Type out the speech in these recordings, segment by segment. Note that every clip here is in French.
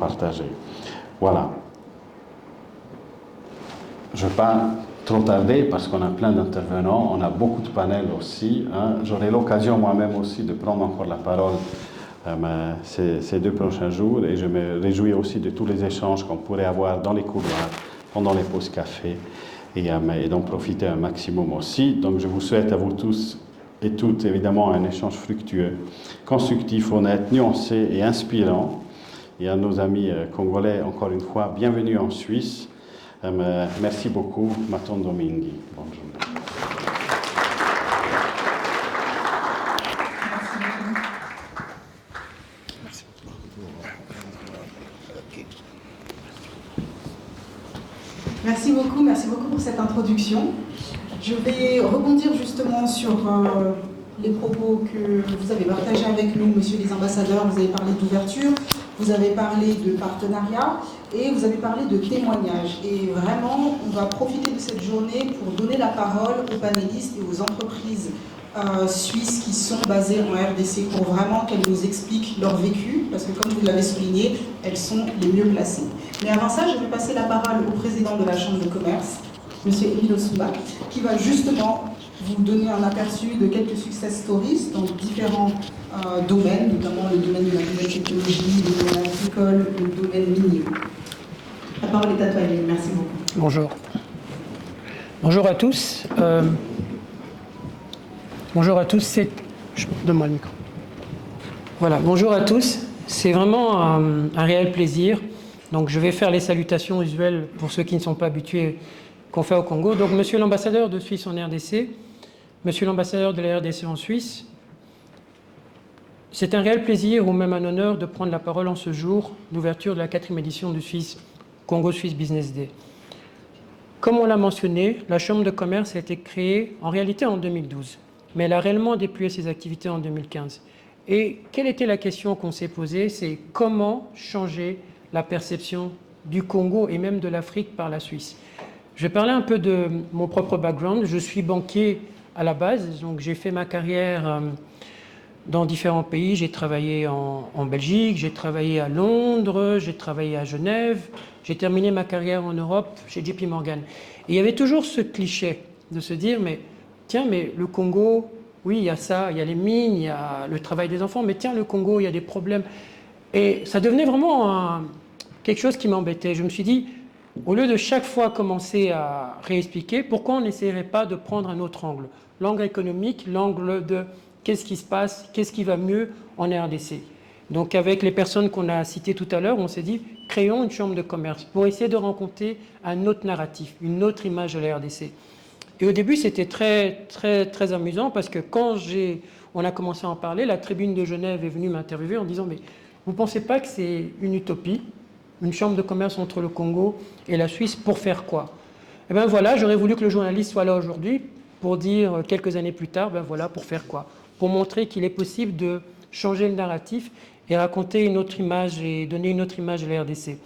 partager. Voilà. Je ne vais pas trop tarder parce qu'on a plein d'intervenants, on a beaucoup de panels aussi. Hein. J'aurai l'occasion moi-même aussi de prendre encore la parole ces 2 prochains jours et je me réjouis aussi de tous les échanges qu'on pourrait avoir dans les couloirs, pendant les pauses café et d'en profiter un maximum aussi. Donc je vous souhaite à vous tous et toutes évidemment un échange fructueux, constructif, honnête, nuancé et inspirant. Et à nos amis congolais, encore une fois, bienvenue en Suisse. Merci beaucoup, Maton Domingui. Bonne journée. Merci beaucoup pour cette introduction. Je vais rebondir justement sur les propos que vous avez partagés avec nous, messieurs les ambassadeurs. Vous avez parlé d'ouverture, vous avez parlé de partenariat et vous avez parlé de témoignage. Et vraiment, on va profiter de cette journée pour donner la parole aux panélistes et aux entreprises suisses qui sont basées en RDC pour vraiment qu'elles nous expliquent leur vécu, parce que comme vous l'avez souligné, elles sont les mieux placées. Mais avant ça, je vais passer la parole au président de la Chambre de commerce, M. Emile Osumba, qui va justement vous donner un aperçu de quelques success stories dans différents domaines, notamment le domaine de la nouvelle technologie, le domaine agricole, le domaine minier. La parole est à toi, Emile. Merci beaucoup. Bonjour. Bonjour à tous. Bonjour à tous. Donne-moi le micro. Voilà, bonjour à tous. C'est vraiment un réel plaisir. Donc, je vais faire les salutations usuelles pour ceux qui ne sont pas habitués qu'on fait au Congo. Donc, monsieur l'ambassadeur de Suisse en RDC, monsieur l'ambassadeur de la RDC en Suisse, c'est un réel plaisir ou même un honneur de prendre la parole en ce jour d'ouverture de la 4e édition du Congo Swiss Business Day. Comme on l'a mentionné, la Chambre de commerce a été créée en réalité en 2012, mais elle a réellement déployé ses activités en 2015. Et quelle était la question qu'on s'est posée? C'est comment changer la perception du Congo et même de l'Afrique par la Suisse. Je vais parler un peu de mon propre background. Je suis banquier à la base, donc j'ai fait ma carrière dans différents pays. J'ai travaillé en Belgique, j'ai travaillé à Londres, j'ai travaillé à Genève, j'ai terminé ma carrière en Europe chez JP Morgan. Et il y avait toujours ce cliché de se dire, mais tiens, mais le Congo, oui, il y a ça, il y a les mines, il y a le travail des enfants, mais tiens, le Congo, il y a des problèmes. Et ça devenait vraiment quelque chose qui m'embêtait. Je me suis dit, au lieu de chaque fois commencer à réexpliquer, pourquoi on n'essayerait pas de prendre un autre angle? L'angle économique, l'angle de qu'est-ce qui se passe, qu'est-ce qui va mieux en RDC. Donc avec les personnes qu'on a citées tout à l'heure, on s'est dit, créons une chambre de commerce pour essayer de rencontrer un autre narratif, une autre image de la RDC. Et au début, c'était très, très, très amusant parce que quand on a commencé à en parler, la Tribune de Genève est venue m'interviewer en disant, mais vous ne pensez pas que c'est une utopie, une chambre de commerce entre le Congo et la Suisse, pour faire quoi? Eh bien voilà, j'aurais voulu que le journaliste soit là aujourd'hui pour dire quelques années plus tard, ben voilà, pour faire quoi? Pour montrer qu'il est possible de changer le narratif et raconter une autre image et donner une autre image de la RDC.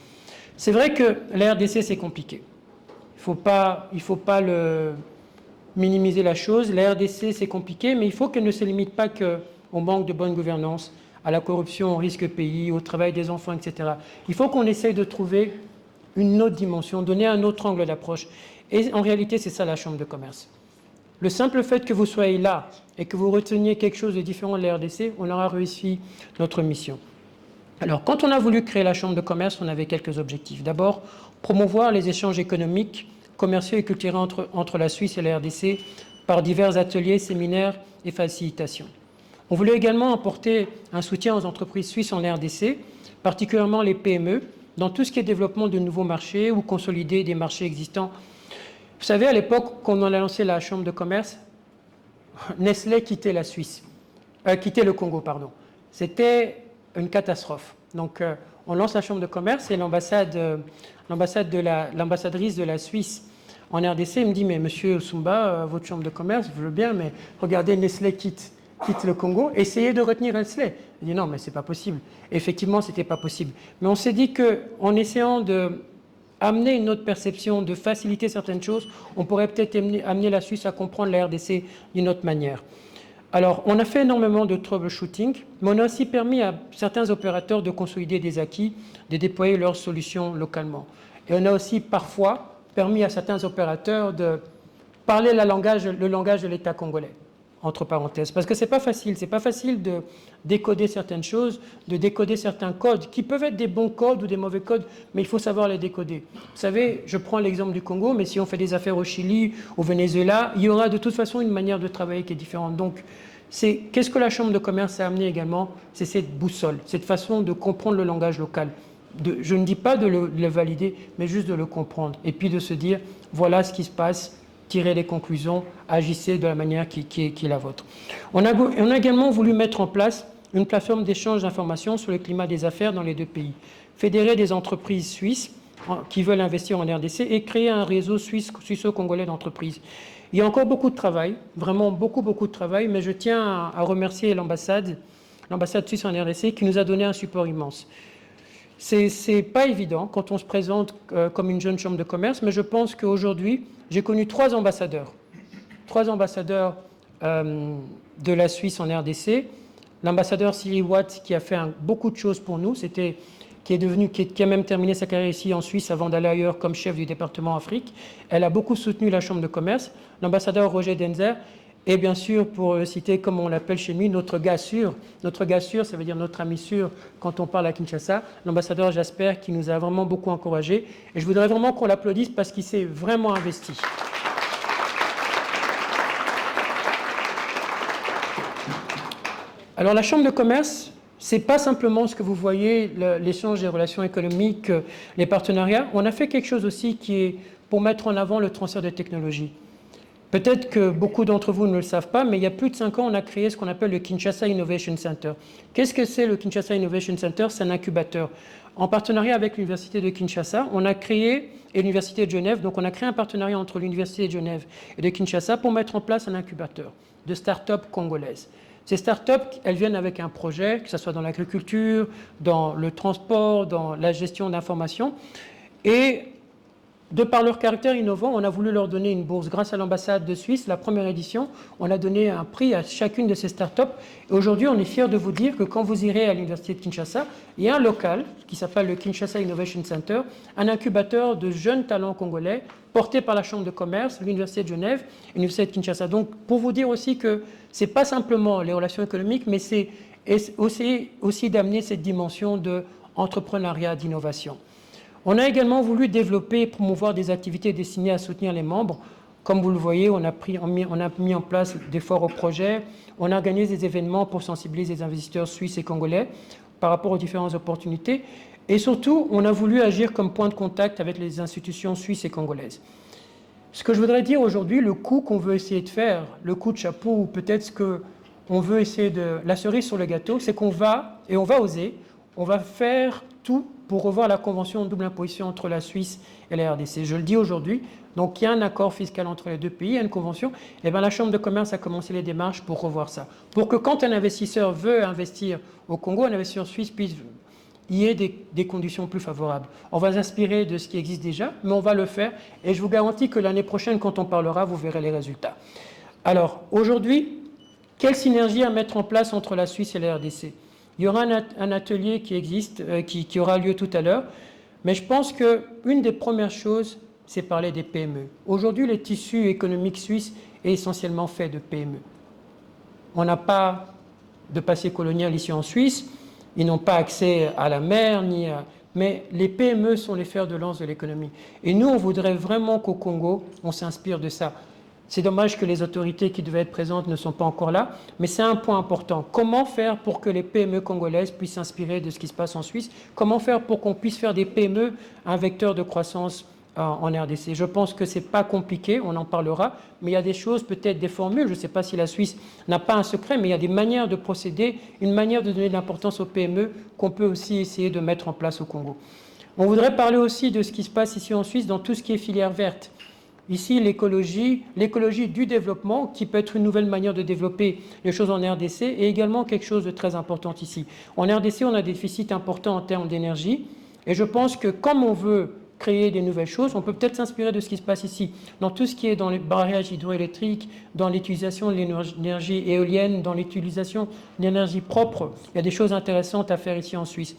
C'est vrai que la RDC, c'est compliqué. Il faut pas minimiser la chose. La RDC, c'est compliqué, mais il faut qu'elle ne se limite pas qu'au manque de bonne gouvernance, à la corruption, au risque pays, au travail des enfants, etc. Il faut qu'on essaye de trouver une autre dimension, donner un autre angle d'approche. Et en réalité, c'est ça la Chambre de commerce. Le simple fait que vous soyez là et que vous reteniez quelque chose de différent de la RDC, on aura réussi notre mission. Alors, quand on a voulu créer la Chambre de commerce, on avait quelques objectifs. D'abord, promouvoir les échanges économiques, commerciaux et culturels entre la Suisse et la RDC par divers ateliers, séminaires et facilitations. On voulait également apporter un soutien aux entreprises suisses en RDC, particulièrement les PME, dans tout ce qui est développement de nouveaux marchés ou consolider des marchés existants. Vous savez, à l'époque, quand on a lancé la Chambre de commerce, Nestlé quittait le Congo, pardon. C'était une catastrophe. Donc, on lance la Chambre de commerce et l'ambassadrice de la Suisse en RDC me dit, mais monsieur Osumba, votre Chambre de commerce, je veux bien, mais regardez, Nestlé quitte le Congo, essayez de retenir Nestlé. Il dit, non, mais c'est pas possible. Et effectivement, c'était pas possible. Mais on s'est dit qu'en essayant d'amener une autre perception, de faciliter certaines choses, on pourrait peut-être amener la Suisse à comprendre la RDC d'une autre manière. Alors, on a fait énormément de troubleshooting, mais on a aussi permis à certains opérateurs de consolider des acquis, de déployer leurs solutions localement. Et on a aussi parfois permis à certains opérateurs de parler le langage de l'État congolais, entre parenthèses. Parce que c'est pas facile de décoder certaines choses, de décoder certains codes, qui peuvent être des bons codes ou des mauvais codes, mais il faut savoir les décoder. Vous savez, je prends l'exemple du Congo, mais si on fait des affaires au Chili, au Venezuela, il y aura de toute façon une manière de travailler qui est différente. Donc, qu'est-ce que la Chambre de commerce a amené également? C'est cette boussole, cette façon de comprendre le langage local. Je ne dis pas de le valider, mais juste de le comprendre. Et puis de se dire, voilà ce qui se passe, tirez les conclusions, agissez de la manière qui est la vôtre. On a également voulu mettre en place une plateforme d'échange d'informations sur le climat des affaires dans les deux pays, fédérer des entreprises suisses qui veulent investir en RDC et créer un réseau suisse-congolais d'entreprises. Il y a encore beaucoup de travail, vraiment beaucoup de travail, mais je tiens à remercier l'ambassade suisse en RDC qui nous a donné un support immense. C'est pas évident quand on se présente comme une jeune chambre de commerce, mais je pense qu'aujourd'hui, j'ai connu 3 ambassadeurs de la Suisse en RDC. L'ambassadeur Cyril Watt qui a fait beaucoup de choses pour nous, qui a même terminé sa carrière ici en Suisse avant d'aller ailleurs comme chef du département Afrique. Elle a beaucoup soutenu la chambre de commerce. L'ambassadeur Roger Denzer. Et bien sûr, pour citer, comme on l'appelle chez lui, notre gars sûr. Notre gars sûr, ça veut dire notre ami sûr quand on parle à Kinshasa. L'ambassadeur Jasper qui nous a vraiment beaucoup encouragés. Et je voudrais vraiment qu'on l'applaudisse parce qu'il s'est vraiment investi. Alors la Chambre de commerce, ce n'est pas simplement ce que vous voyez, l'échange des relations économiques, les partenariats. On a fait quelque chose aussi qui est pour mettre en avant le transfert de technologies. Peut-être que beaucoup d'entre vous ne le savent pas, mais il y a plus de 5 ans, on a créé ce qu'on appelle le Kinshasa Innovation Center. Qu'est-ce que c'est le Kinshasa Innovation Center? C'est un incubateur. En partenariat avec l'Université de Kinshasa, on a créé, et l'Université de Genève, donc on a créé un partenariat entre l'Université de Genève et de Kinshasa pour mettre en place un incubateur de start-up congolaises. Ces start-up, elles viennent avec un projet, que ce soit dans l'agriculture, dans le transport, dans la gestion d'informations. Et de par leur caractère innovant, on a voulu leur donner une bourse. Grâce à l'ambassade de Suisse, la première édition, on a donné un prix à chacune de ces start-up. Et aujourd'hui, on est fiers de vous dire que quand vous irez à l'Université de Kinshasa, il y a un local qui s'appelle le Kinshasa Innovation Center, un incubateur de jeunes talents congolais porté par la Chambre de commerce, l'Université de Genève et l'Université de Kinshasa. Donc, pour vous dire aussi que ce n'est pas simplement les relations économiques, mais c'est aussi d'amener cette dimension d'entrepreneuriat, d'innovation. On a également voulu développer et promouvoir des activités destinées à soutenir les membres. Comme vous le voyez, on a mis en place des forts au projet, on a organisé des événements pour sensibiliser les investisseurs suisses et congolais par rapport aux différentes opportunités. Et surtout, on a voulu agir comme point de contact avec les institutions suisses et congolaises. Ce que je voudrais dire aujourd'hui, le coup qu'on veut essayer de faire, le coup de chapeau, ou peut-être ce qu'on veut essayer de... La cerise sur le gâteau, c'est qu'on va oser, on va faire tout pour revoir la convention de double imposition entre la Suisse et la RDC. Je le dis aujourd'hui, donc il y a un accord fiscal entre les deux pays, il y a une convention, et bien la Chambre de commerce a commencé les démarches pour revoir ça. Pour que quand un investisseur veut investir au Congo, un investisseur suisse puisse y ait des conditions plus favorables. On va s'inspirer de ce qui existe déjà, mais on va le faire, et je vous garantis que l'année prochaine, quand on parlera, vous verrez les résultats. Alors, aujourd'hui, quelle synergie à mettre en place entre la Suisse et la RDC? Il y aura un atelier qui existe, qui aura lieu tout à l'heure, mais je pense qu'une des premières choses, c'est parler des PME. Aujourd'hui, le tissu économique suisse est essentiellement fait de PME. On n'a pas de passé colonial ici en Suisse, ils n'ont pas accès à la mer, mais les PME sont les fers de lance de l'économie. Et nous, on voudrait vraiment qu'au Congo, on s'inspire de ça. C'est dommage que les autorités qui devaient être présentes ne sont pas encore là, mais c'est un point important. Comment faire pour que les PME congolaises puissent s'inspirer de ce qui se passe en Suisse? Comment faire pour qu'on puisse faire des PME un vecteur de croissance en RDC? Je pense que ce n'est pas compliqué, on en parlera, mais il y a des choses, peut-être des formules, je ne sais pas si la Suisse n'a pas un secret, mais il y a des manières de procéder, une manière de donner de l'importance aux PME qu'on peut aussi essayer de mettre en place au Congo. On voudrait parler aussi de ce qui se passe ici en Suisse dans tout ce qui est filière verte. Ici, l'écologie du développement, qui peut être une nouvelle manière de développer les choses en RDC, est également quelque chose de très important ici. En RDC, on a des déficits importants en termes d'énergie, et je pense que comme on veut créer des nouvelles choses, on peut peut-être s'inspirer de ce qui se passe ici, dans tout ce qui est dans les barrages hydroélectriques, dans l'utilisation de l'énergie éolienne, dans l'utilisation d'énergie propre. Il y a des choses intéressantes à faire ici en Suisse.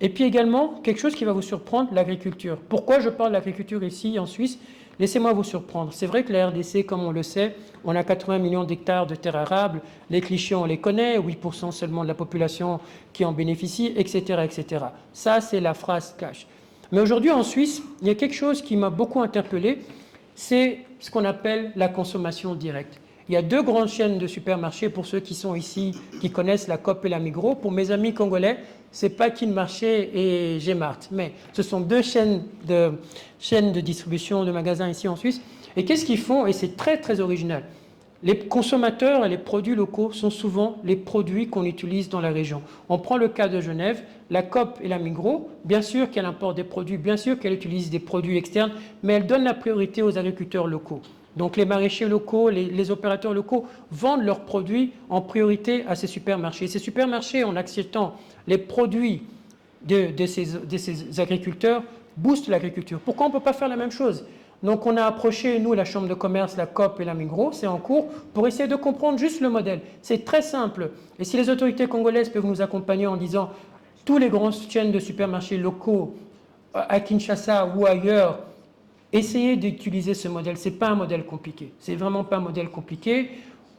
Et puis également, quelque chose qui va vous surprendre, l'agriculture. Pourquoi je parle de l'agriculture ici en Suisse? Laissez-moi vous surprendre. C'est vrai que la RDC, comme on le sait, on a 80 millions d'hectares de terres arables. Les clichés, on les connaît, 8% seulement de la population qui en bénéficie, etc., etc. Ça, c'est la phrase cash. Mais aujourd'hui, en Suisse, il y a quelque chose qui m'a beaucoup interpellé, c'est ce qu'on appelle la consommation directe. Il y a deux grandes chaînes de supermarchés, pour ceux qui sont ici, qui connaissent la Coop et la Migros. Pour mes amis congolais, c'est pas Kin Marché et Gmart, mais ce sont deux chaînes de distribution de magasins ici en Suisse. Et qu'est-ce qu'ils font? Et c'est très très original. Les consommateurs et les produits locaux sont souvent les produits qu'on utilise dans la région. On prend le cas de Genève, la Coop et la Migros, bien sûr qu'elle importe des produits, bien sûr qu'elle utilise des produits externes, mais elle donne la priorité aux agriculteurs locaux. Donc les maraîchers locaux, les opérateurs locaux vendent leurs produits en priorité à ces supermarchés. Ces supermarchés, en acceptant les produits de ces agriculteurs, boostent l'agriculture. Pourquoi on ne peut pas faire la même chose? Donc on a approché, nous, la Chambre de commerce, la Coop et la Migros, c'est en cours, pour essayer de comprendre juste le modèle. C'est très simple. Et si les autorités congolaises peuvent nous accompagner en disant tous les grandes chaînes de supermarchés locaux à Kinshasa ou ailleurs, essayez d'utiliser ce modèle. Ce n'est pas un modèle compliqué. C'est vraiment pas un modèle compliqué.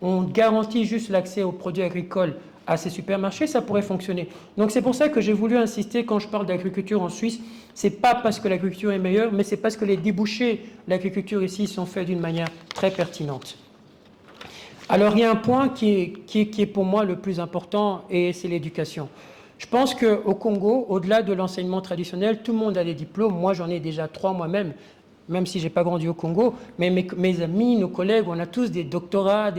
On garantit juste l'accès aux produits agricoles à ces supermarchés, ça pourrait fonctionner. Donc c'est pour ça que j'ai voulu insister quand je parle d'agriculture en Suisse. Ce n'est pas parce que l'agriculture est meilleure, mais c'est parce que les débouchés de l'agriculture ici sont faits d'une manière très pertinente. Alors il y a un point qui est pour moi le plus important, et c'est l'éducation. Je pense qu'au Congo, au-delà de l'enseignement traditionnel, tout le monde a des diplômes. Moi, j'en ai déjà 3 moi-même, même si je n'ai pas grandi au Congo. Mais mes amis, nos collègues, on a tous des doctorats.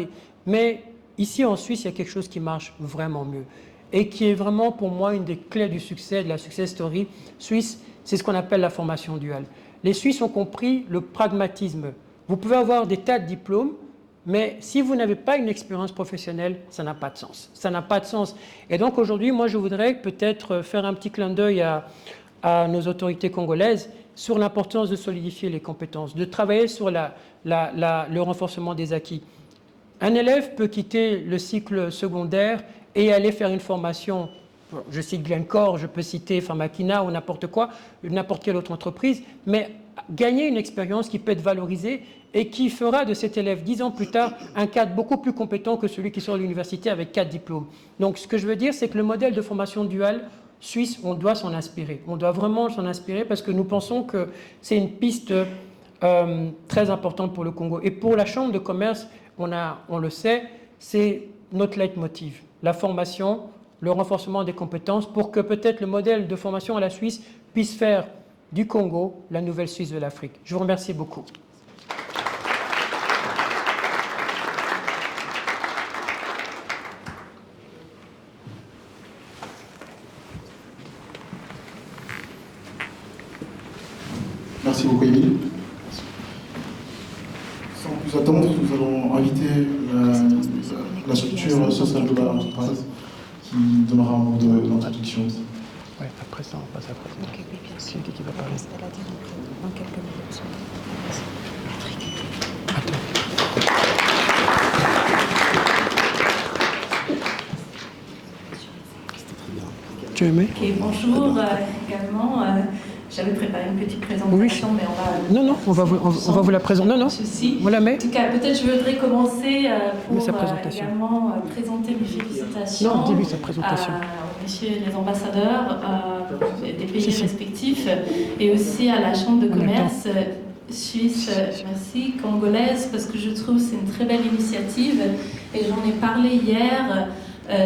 Mais ici, en Suisse, il y a quelque chose qui marche vraiment mieux. Et qui est vraiment, pour moi, une des clés du succès, de la success story suisse, c'est ce qu'on appelle la formation duale. Les Suisses ont compris le pragmatisme. Vous pouvez avoir des tas de diplômes, mais si vous n'avez pas une expérience professionnelle, ça n'a pas de sens. Ça n'a pas de sens. Et donc aujourd'hui, moi, je voudrais peut-être faire un petit clin d'œil à nos autorités congolaises sur l'importance de solidifier les compétences, de travailler sur le renforcement des acquis. Un élève peut quitter le cycle secondaire et aller faire une formation. Je cite Glencore, je peux citer Pharmakina ou n'importe quoi, n'importe quelle autre entreprise, mais gagner une expérience qui peut être valorisée et qui fera de cet élève 10 ans plus tard un cadre beaucoup plus compétent que celui qui sort de l'université avec 4 diplômes. Donc ce que je veux dire, c'est que le modèle de formation duale suisse, on doit s'en inspirer. On doit vraiment s'en inspirer parce que nous pensons que c'est une piste très importante pour le Congo. Et pour la Chambre de commerce, on le sait, c'est notre leitmotiv, la formation, le renforcement des compétences pour que peut-être le modèle de formation à la Suisse puisse faire du Congo la nouvelle Suisse de l'Afrique. Je vous remercie beaucoup. Merci beaucoup, Émile. Sans plus attendre, nous allons inviter la structure Social Global Enterprise qui donnera un mot d'introduction. Oui, après ça, on passe après. Ok, oui, bien sûr. Qui va parler? C'est à dire dans quelques minutes. Tu as aimé? Ok, bonjour également. J'avais préparé une petite présentation, mais on va... Non, on va vous la présenter. Non, Ceci. on la met. En tout cas, peut-être je voudrais commencer pour sa présentation. également présenter mes félicitations Non, dis-lui sa présentation. aux messieurs les ambassadeurs des pays respectifs et aussi à la Chambre de commerce suisse, merci, congolaise, parce que je trouve que c'est une très belle initiative et j'en ai parlé hier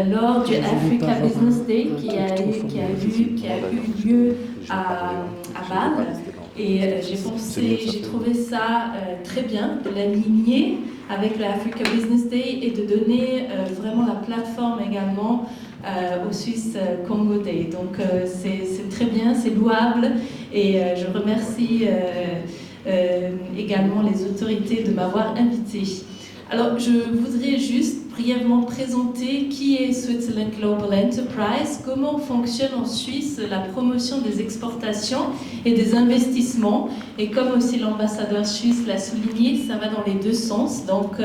lors du Africa Business Day qui a eu lieu à Bâle. Et j'ai trouvé ça très bien de l'aligner avec le Africa Business Day et de donner vraiment la plateforme également au Swiss Congo Day. Donc c'est très bien, c'est louable et je remercie également les autorités de m'avoir invité. Alors je voudrais juste brièvement présenter qui est Switzerland Global Enterprise, comment fonctionne en Suisse la promotion des exportations et des investissements. Et comme aussi l'ambassadeur suisse l'a souligné, ça va dans les deux sens. Donc,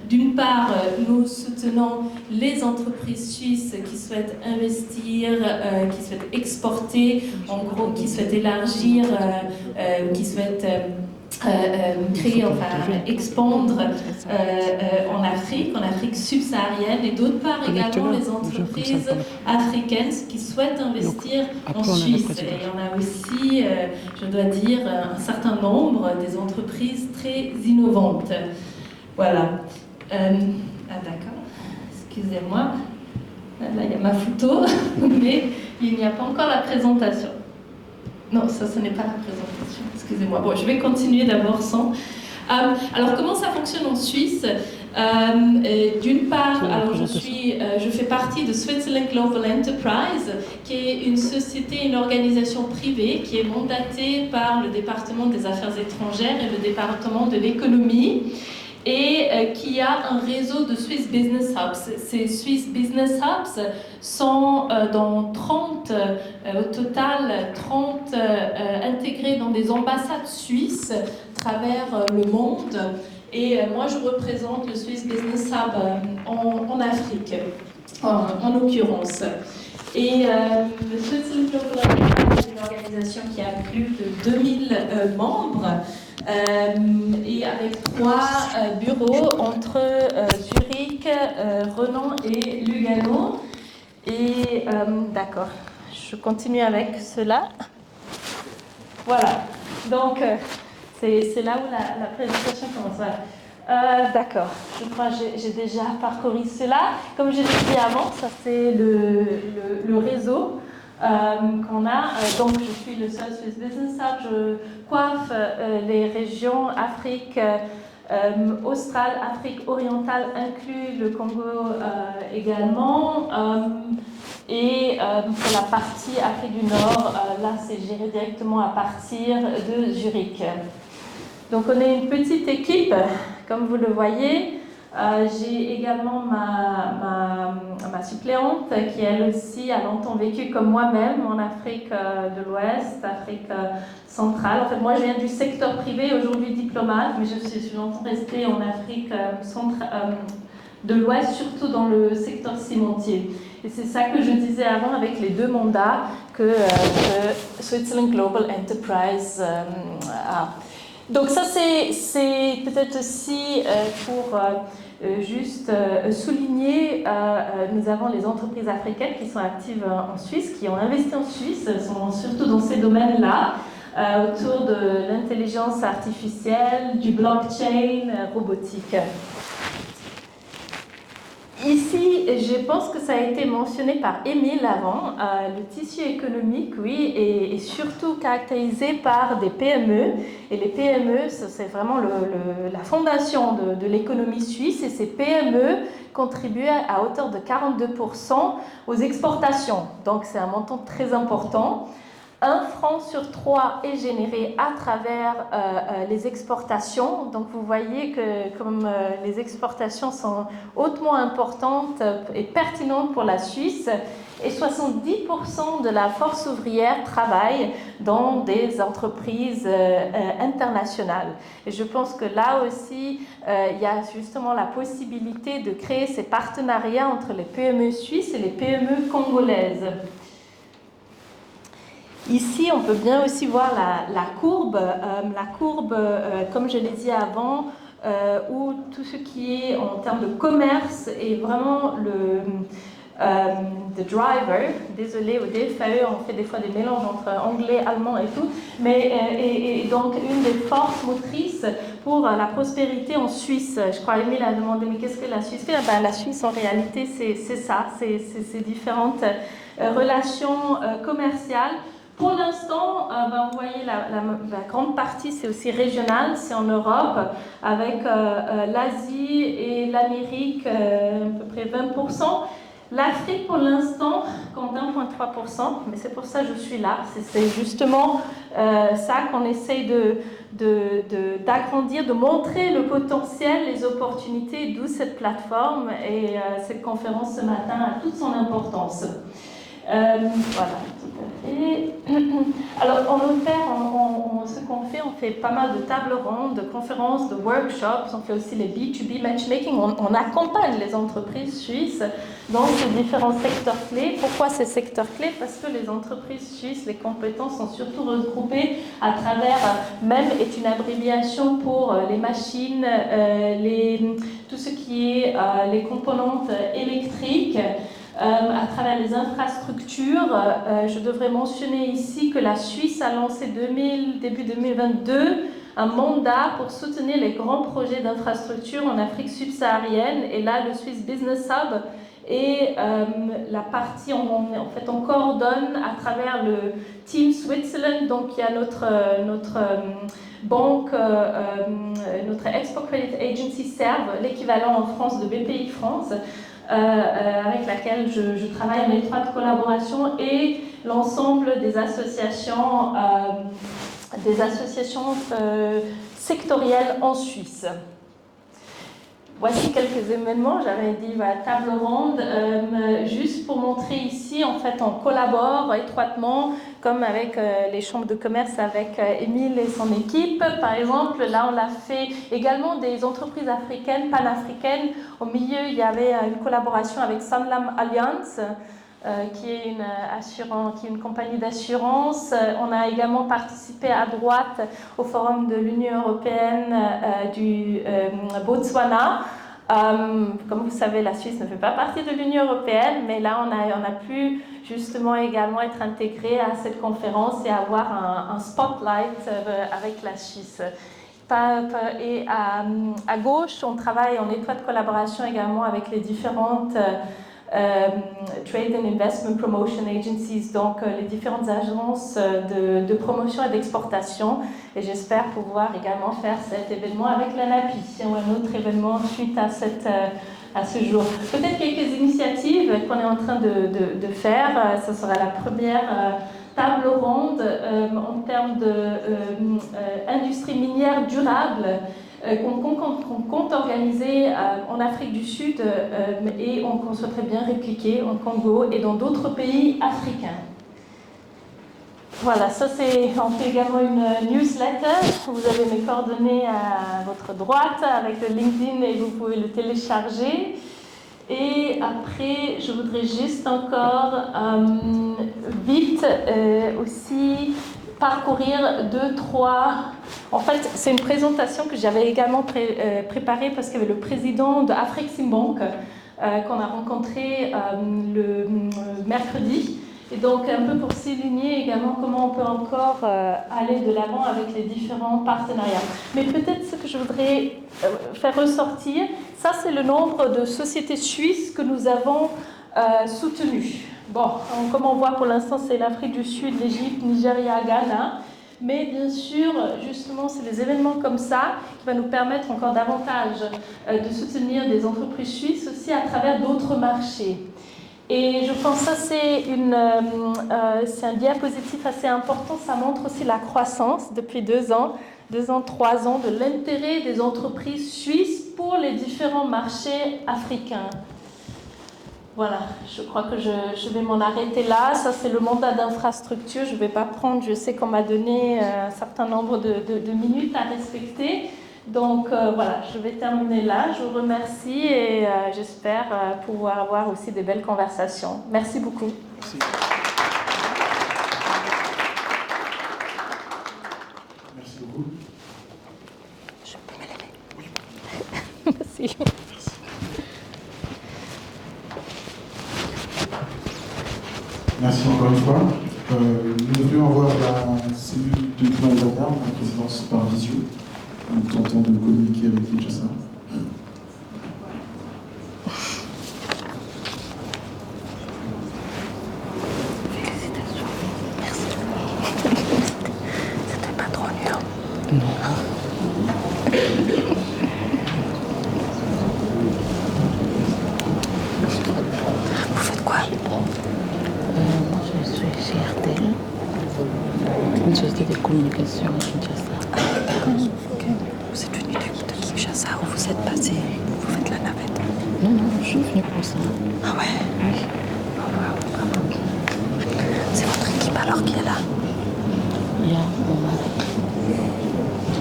d'une part, nous soutenons les entreprises suisses qui souhaitent investir, qui souhaitent exporter, en gros, qui souhaitent élargir, qui souhaitent créer, enfin expandre en Afrique subsaharienne, et d'autre part également les entreprises africaines qui souhaitent investir en Suisse. Et il y en a aussi, je dois dire, un certain nombre des entreprises très innovantes. Voilà. D'accord, excusez-moi. Là, il y a ma photo, mais il n'y a pas encore la présentation. Non, ça, ce n'est pas la présentation, excusez-moi. Bon, je vais continuer d'abord sans. Alors, comment ça fonctionne en Suisse? D'une part, alors je fais partie de Switzerland Global Enterprise, qui est une société, une organisation privée qui est mandatée par le département des Affaires étrangères et le département de l'économie, et qui a un réseau de Swiss Business Hubs. Ces Swiss Business Hubs sont dans 30, au total 30 intégrés dans des ambassades suisses à travers le monde. Et moi, je représente le Swiss Business Hub en Afrique, en l'occurrence. Et le Switzerland Global Enterprise est une organisation qui a plus de 2000 membres. Et avec 3 bureaux entre Zurich, Renan et Lugano. Et d'accord, je continue avec cela. Voilà, donc c'est là où la présentation commence. Voilà. D'accord, je crois que j'ai déjà parcouru cela. Comme je l'ai dit avant, ça c'est le réseau qu'on a. Donc je suis le seul Swiss Business Hub, je coiffe les régions Afrique australe, Afrique orientale, inclus le Congo également. Et pour la partie Afrique du Nord, là c'est géré directement à partir de Zurich. Donc on est une petite équipe, comme vous le voyez. J'ai également ma suppléante qui elle aussi a longtemps vécu comme moi-même en Afrique de l'Ouest, Afrique centrale. En fait, moi je viens du secteur privé, aujourd'hui diplomate, mais je suis longtemps restée en Afrique de l'Ouest, surtout dans le secteur cimentier. Et c'est ça que je disais avant avec les 2 mandats que Switzerland Global Enterprise a. Donc ça c'est peut-être aussi pour juste souligner, nous avons les entreprises africaines qui sont actives en Suisse, qui ont investi en Suisse, sont surtout dans ces domaines-là, autour de l'intelligence artificielle, du blockchain, robotique. Ici, je pense que ça a été mentionné par Émile avant, le tissu économique, oui, est surtout caractérisé par des PME. Et les PME, c'est vraiment la fondation de l'économie suisse. Et ces PME contribuent à hauteur de 42% aux exportations. Donc c'est un montant très important. 1 franc sur 3 est généré à travers les exportations. Donc vous voyez que comme les exportations sont hautement importantes et pertinentes pour la Suisse, et 70% de la force ouvrière travaille dans des entreprises internationales. Et je pense que là aussi, il y a justement la possibilité de créer ces partenariats entre les PME suisses et les PME congolaises. Ici, on peut bien aussi voir la courbe, comme je l'ai dit avant, où tout ce qui est en termes de commerce est vraiment the driver. Désolée, au DFAE, on fait des fois des mélanges entre anglais, allemand et tout, mais et donc une des forces motrices pour la prospérité en Suisse. Je crois qu'Émile a demandé, mais qu'est-ce que la Suisse fait? Ben, la Suisse, en réalité, c'est ça, c'est ces différentes relations commerciales. Pour l'instant, vous voyez, la grande partie, c'est aussi régional, c'est en Europe, avec l'Asie et l'Amérique, à peu près 20%. L'Afrique, pour l'instant, compte 1,3%, mais c'est pour ça que je suis là. C'est justement ça qu'on essaye d'agrandir, de montrer le potentiel, les opportunités, d'où cette plateforme et cette conférence ce matin a toute son importance. Voilà, tout à fait. Alors, ce qu'on fait, on fait pas mal de tables rondes, de conférences, de workshops, on fait aussi les B2B matchmaking, on accompagne les entreprises suisses dans ces différents secteurs clés. Pourquoi ces secteurs clés? Parce que les entreprises suisses, les compétences sont surtout regroupées à travers, MEM est une abréviation pour les machines, tout ce qui est les composantes électriques, à travers les infrastructures. Je devrais mentionner ici que la Suisse a lancé début 2022 un mandat pour soutenir les grands projets d'infrastructure en Afrique subsaharienne. Et là, le Swiss Business Hub et la partie, en fait, on coordonne à travers le Team Switzerland. Donc, il y a notre banque, notre Export Credit Agency Serve, l'équivalent en France de BPI France, avec laquelle je travaille en étroite collaboration, et l'ensemble des associations sectorielles en Suisse. Voici quelques événements, j'avais dit table ronde, juste pour montrer ici, en fait, on collabore étroitement, comme avec les chambres de commerce, avec Émile et son équipe. Par exemple, là, on l'a fait également des entreprises africaines, panafricaines. Au milieu, il y avait une collaboration avec Sanlam Alliance, qui est une compagnie d'assurance. On a également participé à droite au forum de l'Union européenne du Botswana. Comme vous savez, la Suisse ne fait pas partie de l'Union européenne, mais là, on a pu justement également être intégré à cette conférence et avoir un spotlight avec la Suisse. Et à gauche, on travaille en étroite collaboration également avec les différentes Trade and Investment Promotion Agencies, donc les différentes agences de promotion et d'exportation. Et j'espère pouvoir également faire cet événement avec l'ANAPI ou un autre événement suite à ce jour. Peut-être quelques initiatives qu'on est en train de faire. Ce sera la première table ronde en termes d'industrie minière durable qu'on compte organiser en Afrique du Sud et qu'on souhaiterait bien répliquer en Congo et dans d'autres pays africains. Voilà, ça on fait également une newsletter. Vous avez mes coordonnées à votre droite avec le LinkedIn et vous pouvez le télécharger. Et après, je voudrais juste encore vite aussi parcourir 2-3... En fait, c'est une présentation que j'avais également préparée parce qu'il y avait le président de Afreximbank qu'on a rencontré le mercredi. Et donc, un peu pour souligner également comment on peut encore aller de l'avant avec les différents partenariats. Mais peut-être ce que je voudrais faire ressortir, ça c'est le nombre de sociétés suisses que nous avons soutenues. Bon, comme on voit pour l'instant, c'est l'Afrique du Sud, l'Égypte, Nigeria, Ghana. Mais bien sûr, justement, c'est des événements comme ça qui vont nous permettre encore davantage de soutenir des entreprises suisses aussi à travers d'autres marchés. Et je pense que ça, c'est un diapositive assez important. Ça montre aussi la croissance depuis 2 ans, 3 ans, de l'intérêt des entreprises suisses pour les différents marchés africains. Voilà, je crois que je vais m'en arrêter là. Ça, c'est le mandat d'infrastructure. Je ne vais pas prendre, je sais qu'on m'a donné un certain nombre de minutes à respecter. Donc voilà, je vais terminer là. Je vous remercie et j'espère pouvoir avoir aussi des belles conversations. Merci beaucoup. Merci. Merci beaucoup. Je peux me lever? Oui. Merci. Merci encore une fois. Nous devrions avoir la cellule de clients interne, la présidence par visio. Nous tentons de communiquer avec Kinshasa. Félicitations. Merci. C'était pas trop dur. Non. Vous de communication à Kinshasa. Vous êtes venu de Kinshasa ou vous êtes passé, vous faites la navette? Non, je suis venue pour ça. Ah ouais? Oui. C'est votre équipe alors qui est là? Il y a mon mari.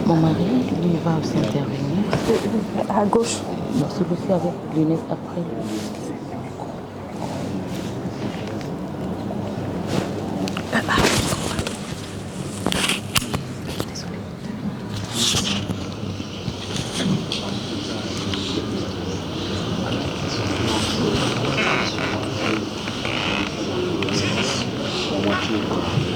Mon mari, lui, va aussi intervenir. À gauche. Bon, celui-ci avec lunettes après.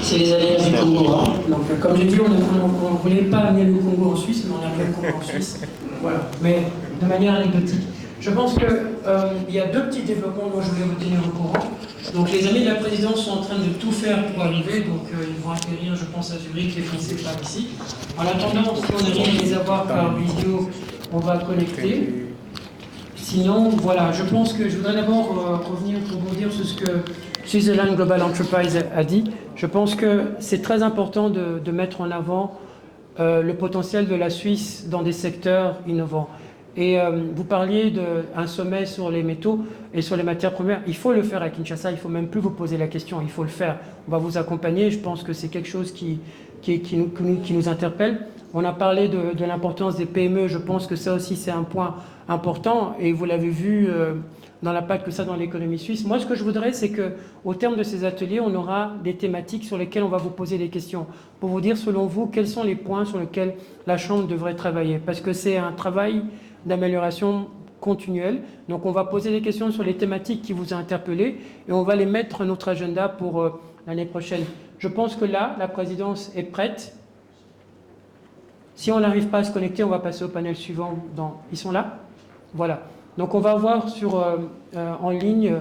C'est les aléas du Congo. Hein. Donc, comme j'ai dit, on ne voulait pas amener le Congo en Suisse, mais on a amené le Congo en Suisse. Voilà. Mais de manière anecdotique. Je pense qu'il y a deux petits développements dont je voulais vous tenir au courant. Donc, les amis de la présidence sont en train de tout faire pour arriver. Donc, ils vont atterrir, je pense, à Zurich, les Français par ici. En attendant, si on arrive à les avoir par vidéo, on va connecter. Sinon, voilà, je pense que je voudrais d'abord revenir pour vous dire sur ce que Switzerland Global Enterprise a dit. Je pense que c'est très important de mettre en avant le potentiel de la Suisse dans des secteurs innovants. Et vous parliez d'un sommet sur les métaux et sur les matières premières. Il faut le faire à Kinshasa, il ne faut même plus vous poser la question, il faut le faire. On va vous accompagner, je pense que c'est quelque chose qui nous interpelle. On a parlé de l'importance des PME, je pense que ça aussi c'est un point important et vous l'avez vu dans l'impact que ça a dans l'économie suisse. Moi, ce que je voudrais, c'est qu'au terme de ces ateliers, on aura des thématiques sur lesquelles on va vous poser des questions pour vous dire, selon vous, quels sont les points sur lesquels la Chambre devrait travailler. Parce que c'est un travail d'amélioration continuelle. Donc, on va poser des questions sur les thématiques qui vous ont interpellé et on va les mettre à notre agenda pour l'année prochaine. Je pense que là, la présidence est prête. Si on n'arrive pas à se connecter, on va passer au panel suivant. Ils sont là? Voilà. Donc on va voir en ligne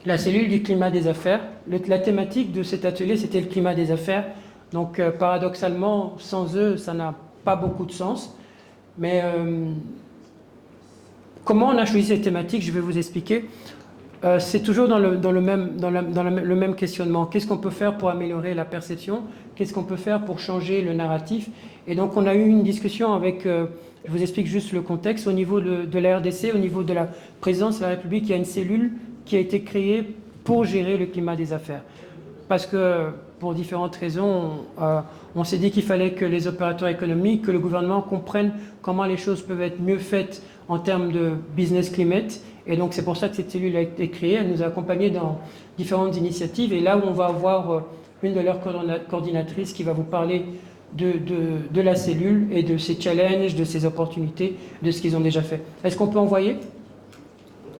la cellule du climat des affaires. La thématique de cet atelier, c'était le climat des affaires. Donc paradoxalement, sans eux, ça n'a pas beaucoup de sens. Mais comment on a choisi cette thématique? Je vais vous expliquer. C'est toujours dans le même questionnement. Qu'est-ce qu'on peut faire pour améliorer la perception? Qu'est-ce qu'on peut faire pour changer le narratif? Et donc on a eu une discussion avec... je vous explique juste le contexte. Au niveau de la RDC, au niveau de la présidence de la République, il y a une cellule qui a été créée pour gérer le climat des affaires. Parce que, pour différentes raisons, on s'est dit qu'il fallait que les opérateurs économiques, que le gouvernement comprenne comment les choses peuvent être mieux faites en termes de business climate. Et donc, c'est pour ça que cette cellule a été créée. Elle nous a accompagnés dans différentes initiatives. Et là où on va avoir une de leurs coordinatrices qui va vous parler de la cellule et de ses challenges, de ses opportunités, de ce qu'ils ont déjà fait. Est-ce qu'on peut envoyer ?